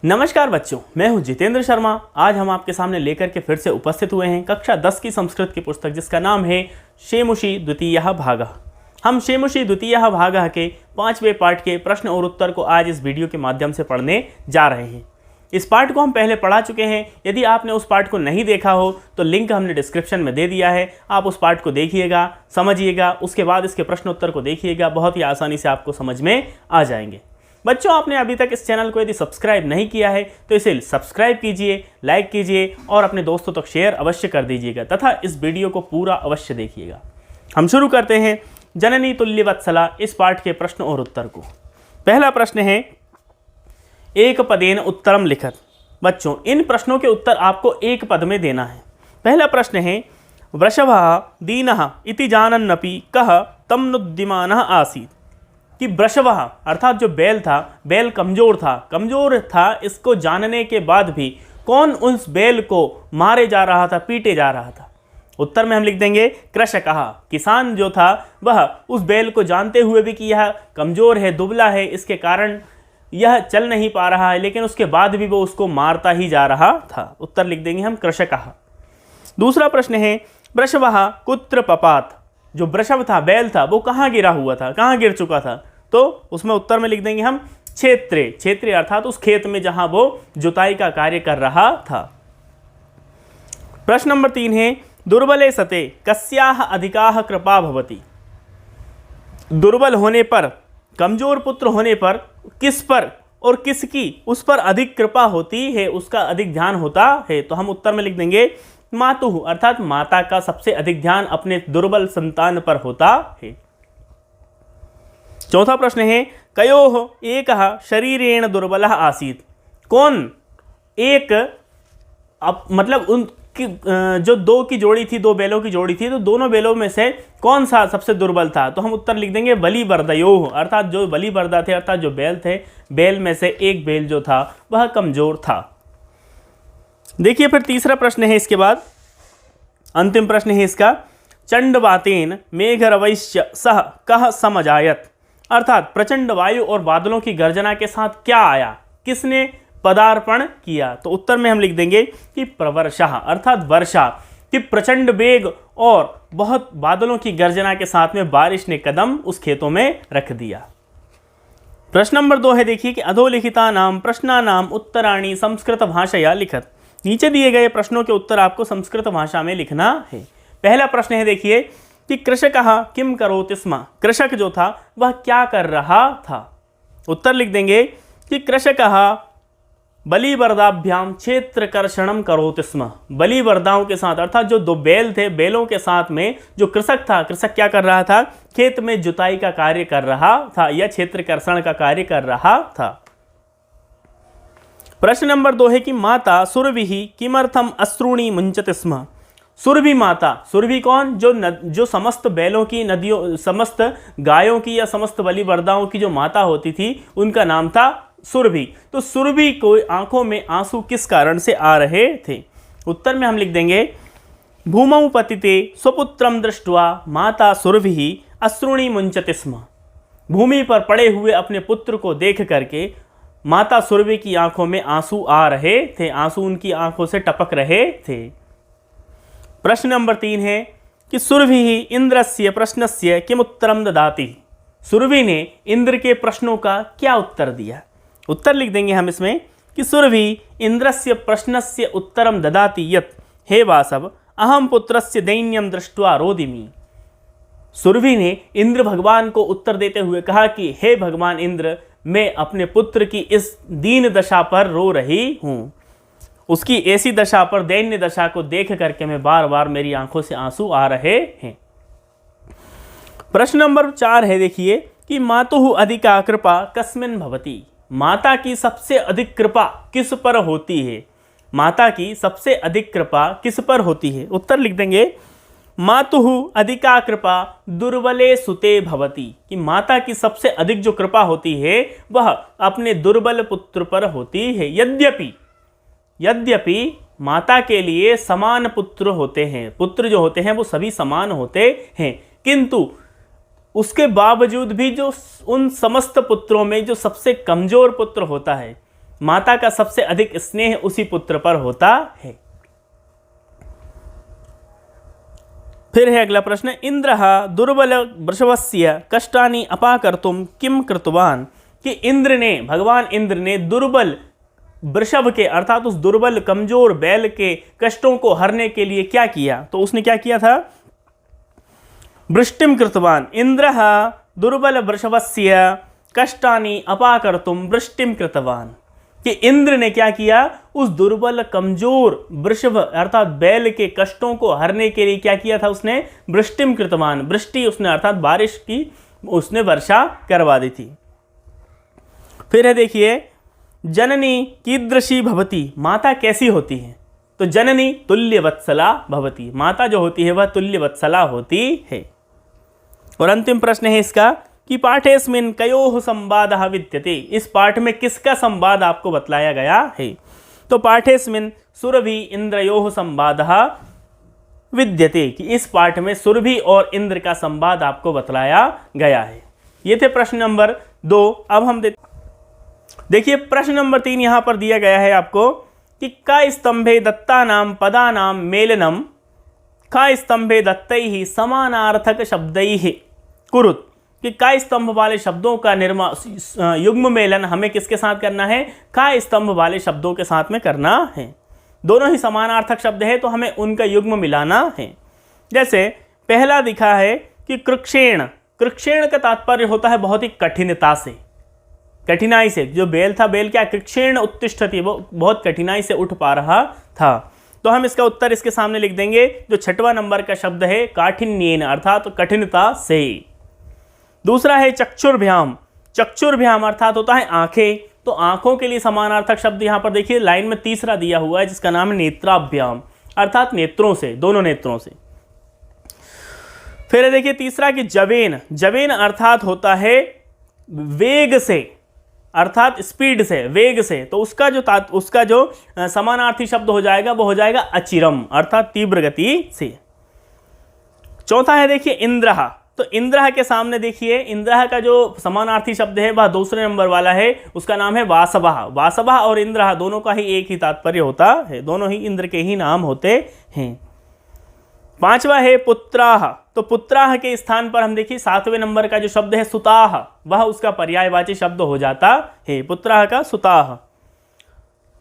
नमस्कार बच्चों, मैं हूं जितेंद्र शर्मा। आज हम आपके सामने लेकर के फिर से उपस्थित हुए हैं कक्षा 10 की संस्कृत की पुस्तक जिसका नाम है शेमुषी द्वितीयः भागः। हम शेमुषी द्वितीयः भागः के 5वें पार्ट के प्रश्न और उत्तर को आज इस वीडियो के माध्यम से पढ़ने जा रहे हैं। इस पार्ट को हम पहले पढ़ा चुके हैं। यदि आपने उस पार्ट को नहीं देखा हो तो लिंक हमने डिस्क्रिप्शन में दे दिया है। आप उस पार्ट को देखिएगा, समझिएगा, उसके बाद इसके प्रश्न उत्तर को देखिएगा। बहुत ही आसानी से आपको समझ में आ जाएंगे। बच्चों, आपने अभी तक इस चैनल को यदि सब्सक्राइब नहीं किया है तो इसे सब्सक्राइब कीजिए, लाइक कीजिए और अपने दोस्तों तक शेयर अवश्य कर दीजिएगा तथा इस वीडियो को पूरा अवश्य देखिएगा। हम शुरू करते हैं जननी तुल्य वत्सला इस पाठ के प्रश्न और उत्तर को। पहला प्रश्न है एक पदेन उत्तरम लिखत। बच्चों, इन प्रश्नों के उत्तर आपको एक पद में देना है। पहला प्रश्न है वृषभः दीनः इति जानन्नपि कः तम नुद्यमानः आसीत्। कि वृषभः अर्थात जो बैल था, बैल कमजोर था, इसको जानने के बाद भी कौन उस बैल को मारे जा रहा था, पीटे जा रहा था। उत्तर में हम लिख देंगे कृषकः। किसान जो था वह उस बैल को जानते हुए भी कि यह कमजोर है, दुबला है, इसके कारण यह चल नहीं पा रहा है, लेकिन उसके बाद भी वो उसको मारता ही जा रहा था। उत्तर लिख देंगे हम कृषकः। दूसरा प्रश्न है वृषभः कुत्र पपात। जो वृषभ था, बैल था, वो कहाँ गिरा हुआ था, कहाँ गिर चुका था। तो उसमें उत्तर में लिख देंगे हम क्षेत्रे। क्षेत्रे अर्थात उस खेत में जहां वो जुताई का कार्य कर रहा था। प्रश्न नंबर 3 है दुर्बले सते कस्याः अधिकाः कृपा भवति। दुर्बल होने पर, कमजोर पुत्र होने पर किस पर और किसकी उस पर अधिक कृपा होती है, उसका अधिक ध्यान होता है। तो हम उत्तर में लिख देंगे मातुः अर्थात माता का सबसे अधिक ध्यान अपने दुर्बल संतान पर होता है। चौथा प्रश्न है कयोः एकः शरीरेण दुर्बलः आसीत्। कौन एक मतलब उन जो दो की जोड़ी थी, दो बैलों की जोड़ी थी, तो दोनों बैलों में से कौन सा सबसे दुर्बल था। तो हम उत्तर लिख देंगे बलिवर्दयोः अर्थात जो बलिवर्दा थे, अर्थात जो बैल थे, बैल में से एक बैल जो था वह कमजोर था। देखिए फिर तीसरा प्रश्न है, इसके बाद अंतिम प्रश्न है इसका चंडवातेन मेघरवैश्य सह कः समजायत। अर्थात प्रचंड वायु और बादलों की गर्जना के साथ क्या आया, किसने पदार्पण किया। तो उत्तर में हम लिख देंगे कि प्रवर्षः अर्थात वर्षा। कि प्रचंड वेग और बहुत बादलों की गर्जना के साथ में बारिश ने कदम उस खेतों में रख दिया। प्रश्न नंबर 2 है, देखिए कि अधोलिखितानां प्रश्नानां उत्तराणि संस्कृत भाषया लिखत। नीचे दिए गए प्रश्नों के उत्तर आपको संस्कृत भाषा में लिखना है। पहला प्रश्न है, देखिए कि कृषकः किम करोति स्म। कृषक जो था वह क्या कर रहा था। उत्तर लिख देंगे कि कृषकः बलिवर्दाभ्याम क्षेत्रकर्षणम करोति स्म। बलिवर्दाओं के साथ अर्थात जो दो बैल थे, बैलों के साथ में जो कृषक था, कृषक क्या कर रहा था, खेत में जुताई का कार्य कर रहा था या क्षेत्रकर्षण का कार्य कर रहा था। प्रश्न नंबर 2 है कि माता सुरभिः किमर्थम अश्रूणि मुंचति स्म। सुरभि माता, सुरभि कौन, जो समस्त बैलों की, नदियों, समस्त गायों की या समस्त बलिवर्दाओं की जो माता होती थी, उनका नाम था सुरभि। तो सुरभि को आंखों में आंसू किस कारण से आ रहे थे। उत्तर में हम लिख देंगे भूमौ पतिते स्वपुत्रम दृष्ट्वा माता सुरभिः अश्रूणि मुंचति स्म। भूमि पर पड़े हुए अपने पुत्र को देख करके माता सुरभि की आंखों में आंसू आ रहे थे, आंसू उनकी आंखों से टपक रहे थे। प्रश्न नंबर 3 है कि सुरभिः इंद्रस्य प्रश्नस्य किम उत्तरम ददाति। सुरभि ने इंद्र के प्रश्नों का क्या उत्तर दिया। उत्तर लिख देंगे हम इसमें कि सुरभि इंद्रस्य प्रश्नस्य उत्तरम ददाति यत् हे वासव अहम पुत्रस्य दैन्यम दृष्ट्वा रोदिमि। सुरभि ने इंद्र भगवान को उत्तर देते हुए कहा कि हे भगवान इंद्र, मैं अपने पुत्र की इस दीन दशा पर रो रही हूँ। उसकी ऐसी दशा पर, दैन्य दशा को देख करके मैं बार बार मेरी आंखों से आंसू आ रहे हैं। प्रश्न नंबर 4 है, देखिए कि मातुः अधिका कृपा कस्मिन् भवति। माता की सबसे अधिक कृपा किस पर होती है। माता की सबसे अधिक कृपा किस पर होती है। उत्तर लिख देंगे मातुः अधिका कृपा दुर्बले सुते भवति। कि माता की सबसे अधिक जो कृपा होती है वह अपने दुर्बल पुत्र पर होती है। यद्यपि माता के लिए समान पुत्र होते हैं, पुत्र जो होते हैं वो सभी समान होते हैं, किंतु उसके बावजूद भी जो उन समस्त पुत्रों में जो सबसे कमजोर पुत्र होता है माता का सबसे अधिक स्नेह उसी पुत्र पर होता है। फिर है अगला प्रश्न, इंद्रः दुर्बल वृषभस्य कष्टानि अपाकर्तुम किम कृतवान, कि इंद्र ने, भगवान इंद्र ने दुर्बल वृषभ के अर्थात उस दुर्बल कमजोर बैल के कष्टों को हरने के लिए क्या किया। तो उसने क्या किया था, वृष्टिम कृतवान, इंद्रः दुर्बल वृषभस्य कष्टानि अपाकर्तुम वृष्टिम कृतवान, कि इंद्र ने क्या किया, उस दुर्बल कमजोर वृषभ अर्थात बैल के कष्टों को हरने के लिए क्या किया था, उसने वृष्टिम कृतवान, वृष्टि उसने अर्थात बारिश की उसने वर्षा करवा दी थी। फिर है देखिए, जननी कीदृशी भवती, माता कैसी होती है। तो जननी तुल्य वत्सला भवती, माता जो होती है वह तुल्य वत्सला होती है। और अंतिम प्रश्न है इसका कि पाठेस्मिन् कयोः संवादः विद्यते, इस पाठ में किसका संवाद आपको बतलाया गया है। तो पाठेस्मिन् सुरभि इंद्रयोः संवादः विद्यते, कि इस पाठ में सुरभि और इंद्र का संवाद आपको बतलाया गया है। ये थे प्रश्न नंबर 2। अब हम देखिए प्रश्न नंबर 3 यहां पर दिया गया है आपको कि का स्तंभे दत्तानाम पदानाम मेलनम का स्तंभे दत्तैहि समानार्थक शब्दैहि कुरुत, कि का स्तंभ वाले शब्दों का निर्माण युग्म मेलन हमें किसके साथ करना है, का स्तंभ वाले शब्दों के साथ में करना है। दोनों ही समानार्थक शब्द है तो हमें उनका युग्म मिलाना है। जैसे पहला दिखा है कि कृक्षेण, कृक्षेण का तात्पर्य होता है बहुत ही कठिनता से, कठिनाई से। जो बैल था, बैल क्या कृक्षेण उत्तिष्ठति, वो बहुत कठिनाई से उठ पा रहा था। तो हम इसका उत्तर इसके सामने लिख देंगे। जो 6वां नंबर का शब्द है काठिन्येन अर्थात कठिनता से। दूसरा है चक्षुर्भ्याम, चक्षुर्भ्याम अर्थात होता है आंखें, तो आंखों के लिए समानार्थक शब्द यहां पर देखिए लाइन में तीसरा दिया हुआ है जिसका नाम है नेत्राभ्याम अर्थात नेत्रों से, दोनों नेत्रों से। फिर देखिए तीसरा कि जवेन, जवेन अर्थात होता है वेग से अर्थात स्पीड से, वेग से। तो उसका जो समानार्थी शब्द हो जाएगा वो हो जाएगा अचिरम अर्थात तीव्र गति से। चौथा है देखिए इंद्रः, तो इंद्रः के सामने देखिए इंद्रः का जो समानार्थी शब्द है वह दूसरे नंबर वाला है, उसका नाम है वासवः। वासवः और इंद्रः दोनों का ही एक ही तात्पर्य होता है, दोनों ही इंद्र के ही नाम होते हैं। पांचवा है पुत्राः, तो पुत्राः के स्थान पर हम देखिए 7वें नंबर का जो शब्द है सुताः, वह उसका पर्यायवाची शब्द हो जाता है, पुत्राः का सुताः।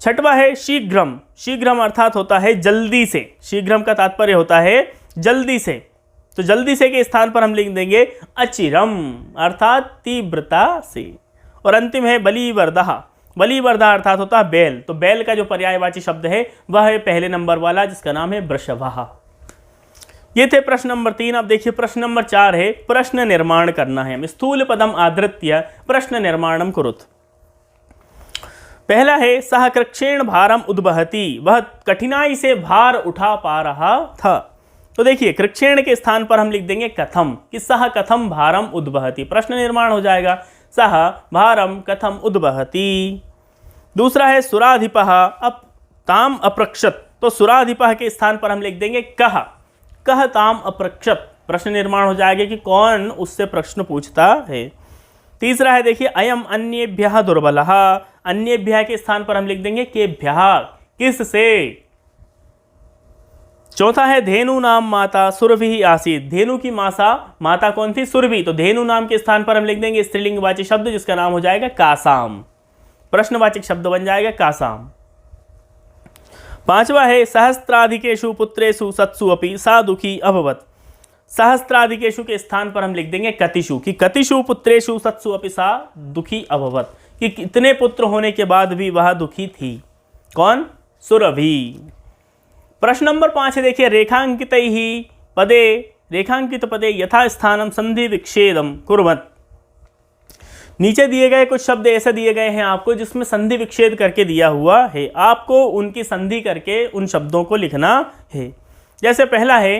छठवा है शीघ्रम, शीघ्रम अर्थात होता है जल्दी से, शीघ्रम का तात्पर्य होता है जल्दी से। तो जल्दी से के स्थान पर हम लिख देंगे अचिरम अर्थात तीव्रता से। और अंतिम है बलिवर्दः, बलिवर्दः अर्थात होता है बैल, तो बैल का जो पर्यायवाची शब्द है वह है पहले नंबर वाला जिसका नाम है वृषभः। ये थे प्रश्न नंबर 3। अब देखिए प्रश्न नंबर 4 है प्रश्न निर्माण करना है। स्थूल पदम आधृत्य प्रश्न निर्माणम कुरुत। पहला है सह कृक्षेण भारम उद्वहति, वह कठिनाई से भार उठा पा रहा था। तो देखिए कृक्षेण के स्थान पर हम लिख देंगे कथम, कि सह कथम भारम उद्वहति, प्रश्न निर्माण हो जाएगा सह भारम कथम उद्वहति। दूसरा है सुराधिपः अप ताम अप्रक्षत, तो सुराधिपः के स्थान पर हम लिख देंगे कह, कह ताम अप्रक्षत, प्रश्न निर्माण हो जाएगा कि कौन उससे प्रश्न पूछता है। तीसरा है देखिए अयम अन्येभ्यः दुर्बलः, अन्येभ्यः के स्थान पर हम लिख देंगे केभ्यः, किससे। चौथा है धेनु नाम माता सुरभि आसीत, धेनु की माता कौन थी, सुरभि, तो धेनु नाम के स्थान पर हम लिख देंगे स्त्रीलिंगवाची शब्द जिसका नाम हो जाएगा कासाम, प्रश्नवाचक शब्द बन जाएगा कासाम। पांचवा है सहस्त्राधिकेषु पुत्रेषु सत्सु अपि सा दुखी अभवत, सहस्त्राधिकेषु के स्थान पर हम लिख देंगे कतिषु, कि कतिषु पुत्रेषु सत्सु अपि सा दुखी अभवत, कि कितने पुत्र होने के बाद भी वह दुखी थी, कौन, सुरभि। प्रश्न नंबर 5 है देखिए रेखांकितैहि पदे, रेखांकित पदे यथा स्थानम संधि विच्छेदम कुर्वत। नीचे दिए गए कुछ शब्द ऐसे दिए गए हैं आपको जिसमें संधि विच्छेद करके दिया हुआ है, आपको उनकी संधि करके उन शब्दों को लिखना है। जैसे पहला है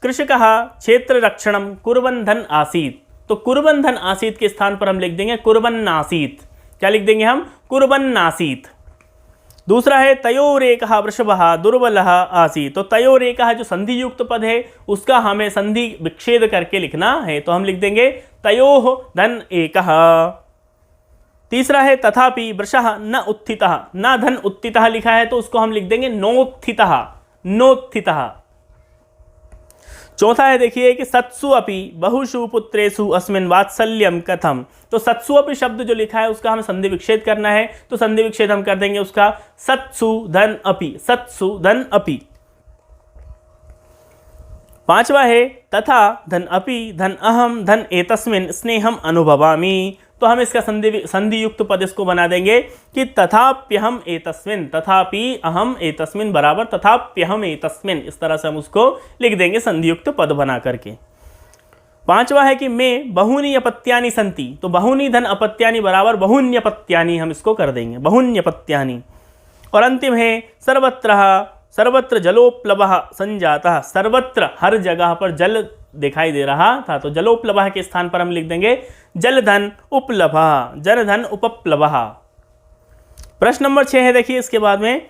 कृषकः क्षेत्र रक्षणम कुर्वन् धन आसीत, तो कुर्वन् धन आसीत के स्थान पर हम लिख देंगे कुर्वन्नासीत, क्या लिख देंगे हम, कुर्वन्नासीत। दूसरा है तयोरेकः वृषभः दुर्बलः आसीत, तो तयोरेकः जो संधि युक्त पद है उसका हमें संधि विच्छेद करके लिखना है, तो हम लिख देंगे तयोः धन एकः। तीसरा है तथापि वृषः न उत्थितः, न धन उत्थितः लिखा है तो उसको हम लिख देंगे नोत्थितः, नोत्थितः। चौथा है देखिए कि सत्सु अपि बहुषु पुत्रेषु अस्मिन् वात्सल्यम कथम। तो सत्सु अपि शब्द जो लिखा है उसका हमें संधि विच्छेद करना है, तो संधि विच्छेद हम कर देंगे उसका सत्सु धन अपि, सत्सु धन अपि। पांचवा है तथा धन अपि धन अहम धन एतस्मिन् स्नेहम अनुभवामि। तो हम इसका संधि युक्त पद इसको बना देंगे कि तथाप्यहम एतस्मिन्, तथापि अहम एतस्मिन् बराबर तथाप्यहम एतस्मिन्, इस तरह से हम उसको लिख देंगे संधि युक्त पद बना करके। पांचवा है कि मैं बहूनि अपत्यानि संति, तो बहूनि धन अपत्यानि बराबर बहुन्यपत्यानि हम इसको कर देंगे, बहुन्यपत्यानि। और अंतिम है सर्वत्र जलोप्लवः संजातः, सर्वत्र हर जगह पर जल दिखाई दे रहा था, तो जलोप्लवः के स्थान पर हम लिख देंगे जलधन उपलभः, जलधन उपप्लवः। प्रश्न नंबर 6 है देखिए इसके बाद में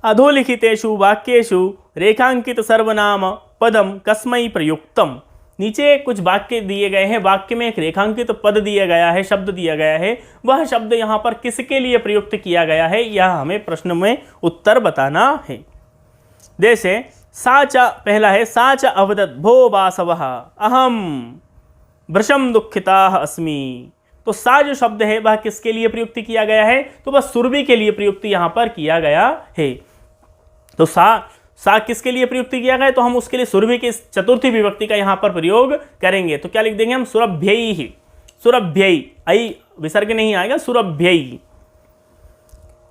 अधोलिखितेषु वाक्येषु रेखांकित सर्वनाम पदम कस्मै प्रयुक्तम। नीचे कुछ वाक्य दिए गए हैं, वाक्य में एक रेखांकित पद दिया गया है, शब्द दिया गया है, वह शब्द यहाँ पर किसके लिए प्रयुक्त किया गया है यह हमें प्रश्न में उत्तर बताना है। जैसे साच, पहला है साच अवदत् भो वासवः अहम वृषम दुखिताः अस्मि। तो सा जो शब्द है वह किसके लिए प्रयुक्त किया गया है, तो वह सुरभि के लिए प्रयुक्त यहाँ पर किया गया है। तो सा किसके लिए प्रयुक्त किया गया है, तो हम उसके लिए सुरभि की चतुर्थी विभक्ति का यहाँ पर प्रयोग करेंगे। तो क्या लिख देंगे हम सुरभ्यै, सुरभ्यै, ऐ विसर्ग नहीं आएगा, सुरभ्यै।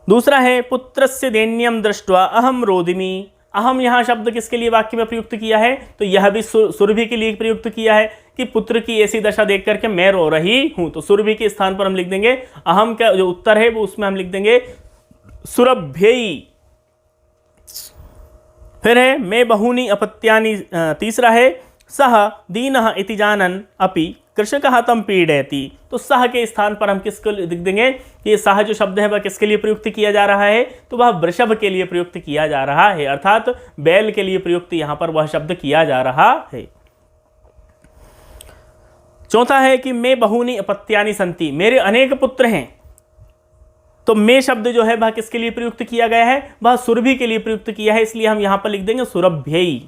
दूसरा है पुत्रस्य दैन्यम दृष्ट्वा अहम रोदिमि। अहम यहाँ शब्द किसके लिए वाक्य में प्रयुक्त किया है, तो यह भी सुरभि के लिए प्रयुक्त किया है कि पुत्र की ऐसी दशा देख करके मैं रो रही हूं। तो सुरभि के स्थान पर हम लिख देंगे अहम का जो उत्तर है वो उसमें हम लिख देंगे सुरभ्यै। फिर है मैं बहुनी अपत्यानि, तीसरा है सह दीनः इति जानन् अपि कृषकः तं पीडयति। तो सह के स्थान पर हम किसको लिख देंगे, ये सह जो शब्द है वह किसके लिए प्रयुक्त किया जा रहा है, तो वह वृषभ के लिए प्रयुक्त किया जा रहा है, अर्थात बैल के लिए प्रयुक्त यहां पर वह शब्द किया जा रहा है। चौथा है कि मैं बहुनी अपत्यानि संति, मेरे अनेक पुत्र हैं। तो मैं शब्द जो है वह किसके लिए प्रयुक्त किया गया है, वह सुरभि के लिए प्रयुक्त किया है, इसलिए हम यहां पर लिख देंगे सुरभ्यै।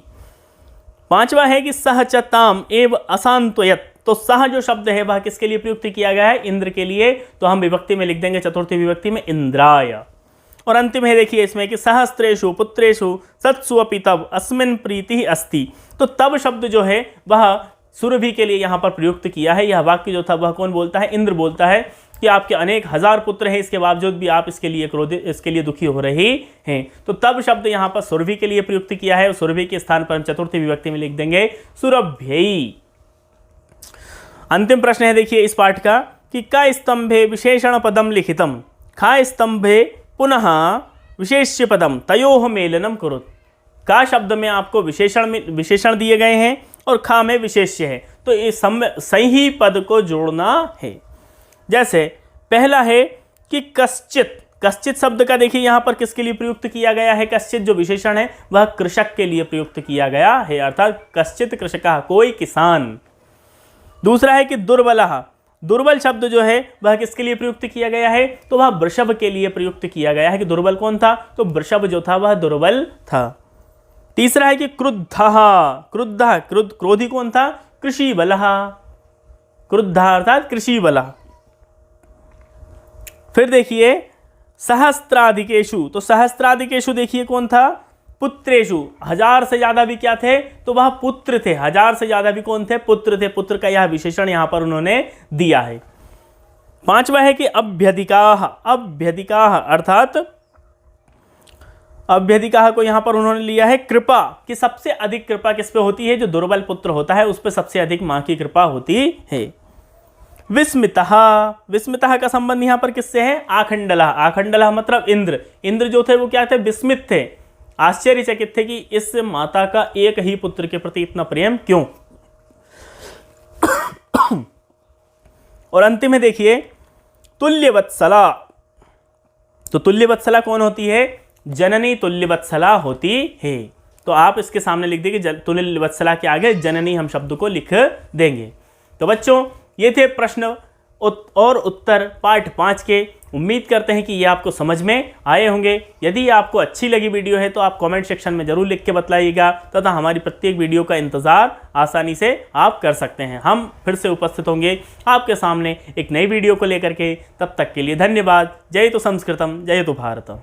पांचवा है कि सह च ताम एव असांत्वयत्। तो सह जो शब्द है वह किसके लिए प्रयुक्त किया गया है, इंद्र के लिए, तो हम विभक्ति में लिख देंगे चतुर्थी विभक्ति में इंद्राय। और अंतिम है देखिए इसमें कि सहस्त्रेषु पुत्रेषु सत्सु अपि तव अस्मिन् प्रीति अस्ति। तो तब शब्द जो है वह सुरभि के लिए यहाँ पर प्रयुक्त किया है। यह वाक्य जो था वह कौन बोलता है, इंद्र बोलता है कि आपके अनेक हजार पुत्र हैं, इसके बावजूद भी आप इसके लिए क्रोधित, इसके लिए दुखी हो रहे हैं। तो तब शब्द यहाँ पर सुरभि के लिए प्रयुक्त किया है, और सुरभि के स्थान पर हम चतुर्थी विभक्ति में लिख देंगे सुरभ्यै। अंतिम प्रश्न है देखिए इस पाठ का कि का स्तंभे विशेषण पदम लिखितम खा स्तंभे पुनः विशेष्य पदम तयोः मेलनम कुरुत। का शब्द में आपको विशेषण दिए गए हैं और खा में विशेष्य है, तो इस सही पद को जोड़ना है। जैसे पहला है कि कश्चित, कश्चित शब्द का देखिए यहाँ पर किसके लिए प्रयुक्त किया गया है, कश्चित जो विशेषण है वह कृषक के लिए प्रयुक्त किया गया है, अर्थात कश्चित कृषकः, कोई किसान। दूसरा है कि दुर्बलः, दुर्बल शब्द जो है वह किसके लिए प्रयुक्त किया गया है, तो वह वृषभ के लिए प्रयुक्त किया गया है कि दुर्बल कौन था, तो वृषभ जो था वह दुर्बल था। तीसरा है कि क्रुद्धः, क्रुद्धः, क्रोधी कौन था, कृषि बलः, क्रुद्धः अर्थात कृषि बलः। फिर देखिए सहस्त्राधिकेषु, तो सहस्त्राधिकेषु देखिए कौन था, पुत्रेषु, हजार से ज्यादा भी क्या थे, तो वह पुत्र थे, हजार से ज्यादा भी कौन थे, पुत्र थे। पुत्र का यह विशेषण यहां पर उन्होंने दिया है। पांचवा है कि अभ्यधिकाः, अभ्यधिकाः अर्थात अभ्यधिकाः को यहां पर उन्होंने लिया है कृपा, कि सबसे अधिक कृपा किस पे होती है, जो दुर्बल पुत्र होता है उस पे सबसे अधिक मां की कृपा होती है। विस्मितः, विस्मितः का संबंध यहां पर किससे है, आखंडलः, आखंडलः मतलब इंद्र, इंद्र जो थे वो क्या थे, विस्मित थे, आश्चर्यचकित थे कि इस माता का एक ही पुत्र के प्रति इतना प्रेम क्यों। और अंतिम में देखिए तुल्यवत्सला, तो तुल्यवत्सला कौन होती है, जननी तुल्यवत्सला होती है। तो आप इसके सामने लिख देंगे तुल्यवत्सला के आगे जननी हम शब्द को लिख देंगे। तो बच्चों ये थे प्रश्न और उत्तर पार्ट 5 के। उम्मीद करते हैं कि ये आपको समझ में आए होंगे। यदि आपको अच्छी लगी वीडियो है तो आप कमेंट सेक्शन में ज़रूर लिख के बताइएगा तथा हमारी प्रत्येक वीडियो का इंतज़ार आसानी से आप कर सकते हैं। हम फिर से उपस्थित होंगे आपके सामने एक नई वीडियो को लेकर के। तब तक के लिए धन्यवाद। जय तो संस्कृतम, जय तो भारतम।